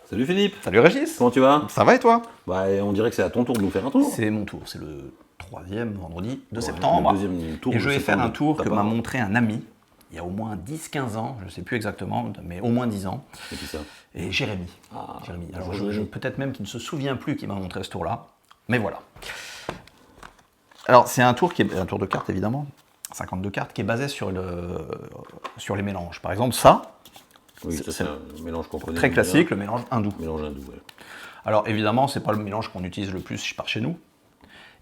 Salut Philippe. Salut Régis. Comment tu vas? Ça va et toi? Bah, on dirait que c'est à ton tour de nous faire un tour. C'est mon tour, c'est le troisième vendredi de Ouais, septembre. le deuxième tour et de je vais faire septembre. un tour T'as que pas- m'a montré un ami il y a au moins 10-15 ans, je ne sais plus exactement, mais au moins 10 ans. Et puis ça. Et Jérémy. Ah, Jérémy. Alors bonjour, Jérémy. peut-être même qu'il ne se souvient plus qu'il m'a montré ce tour-là. Mais voilà. Alors c'est un tour qui est un tour de cartes évidemment, 52 cartes, qui est basé sur les mélanges. Par exemple ça, Oui, ça c'est un mélange qu'on connaît. très déjà. classique, le mélange hindou. Mélange hindou, ouais. Alors évidemment, c'est pas le mélange qu'on utilise le plus par chez nous.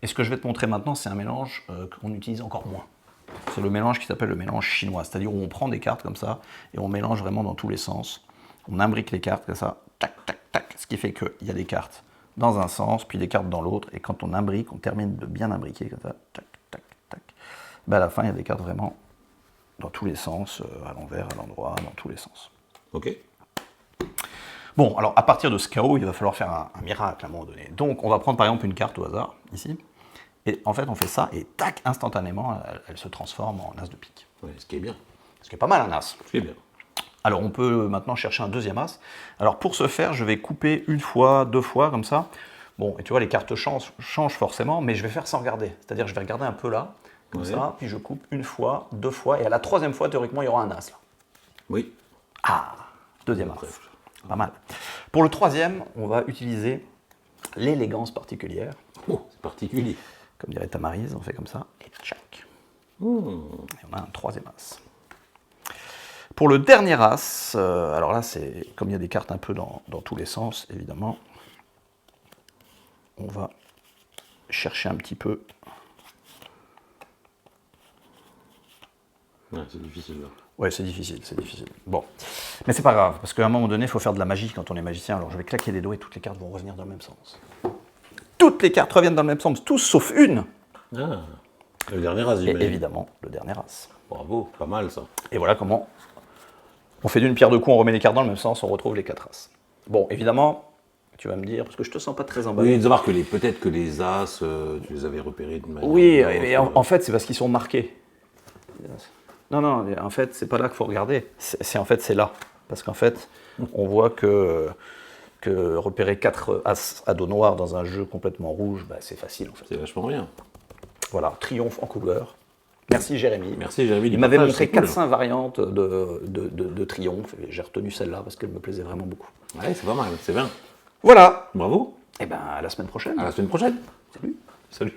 Et ce que je vais te montrer maintenant, c'est un mélange qu'on utilise encore moins. C'est le mélange qui s'appelle le mélange chinois, c'est-à-dire où on prend des cartes comme ça et on mélange vraiment dans tous les sens. On imbrique les cartes comme ça, tac, tac, tac, ce qui fait qu'il y a des cartes dans un sens, puis des cartes dans l'autre, et quand on imbrique, on termine de bien imbriquer comme ça, tac, tac, tac. Ben à la fin, il y a des cartes vraiment dans tous les sens, à l'envers, à l'endroit, dans tous les sens. Ok. Bon, alors à partir de ce chaos, il va falloir faire un miracle à un moment donné. Donc on va prendre par exemple une carte au hasard, ici, et en fait on fait ça, et tac, instantanément, elle se transforme en as de pique. Ouais, ce qui est bien. Ce qui est pas mal un as. Ce qui est bien. Alors on peut maintenant chercher un deuxième as. Alors pour ce faire, je vais couper une fois, deux fois, comme ça. Bon, et tu vois, les cartes changent forcément, mais je vais faire sans regarder. C'est-à-dire je vais regarder un peu là, comme Ouais. ça, puis je coupe une fois, deux fois, et à la troisième fois, théoriquement, il y aura un as là. Oui. Ah, deuxième as. Bref. Pas mal. Pour le troisième, on va utiliser l'élégance particulière. Oh, c'est particulier. Comme dirait Tamarise, on fait comme ça, et tchac. Et on a un troisième as. Pour le dernier as, alors là, c'est comme il y a des cartes un peu dans tous les sens, évidemment, on va chercher un petit peu. Ouais, c'est difficile là. Ouais, c'est difficile, c'est difficile. Bon, mais c'est pas grave, parce qu'à un moment donné, il faut faire de la magie quand on est magicien. Alors je vais claquer les doigts et toutes les cartes vont revenir dans le même sens. Toutes les cartes reviennent dans le même sens, tous sauf une. Ah, le dernier as, Et j'imagine. évidemment, le dernier as. Bravo, pas mal ça. Et voilà comment on fait d'une pierre deux coups, on remet les cartes dans le même sens, on retrouve les quatre as. Bon, évidemment, tu vas me dire, parce que je te sens pas très emballé. Oui, de savoir que peut-être que les as, tu les avais repérés d'une manière. Oui, ou d'une et autre. en fait, c'est parce qu'ils sont marqués. Non, en fait, c'est pas là qu'il faut regarder. En fait, c'est là. Parce qu'en fait, on voit que repérer 4 as à dos noir dans un jeu complètement rouge, bah, c'est facile en fait. C'est vachement bien. Voilà, triomphe en couleur. Merci Jérémy. Merci Jérémy. Il m'avait montré 4-5 variantes de triomphe, et j'ai retenu celle-là parce qu'elle me plaisait vraiment beaucoup. Ouais, c'est pas mal, c'est bien. Voilà. Bravo. Et ben à la semaine prochaine. À la semaine prochaine. Salut. Salut.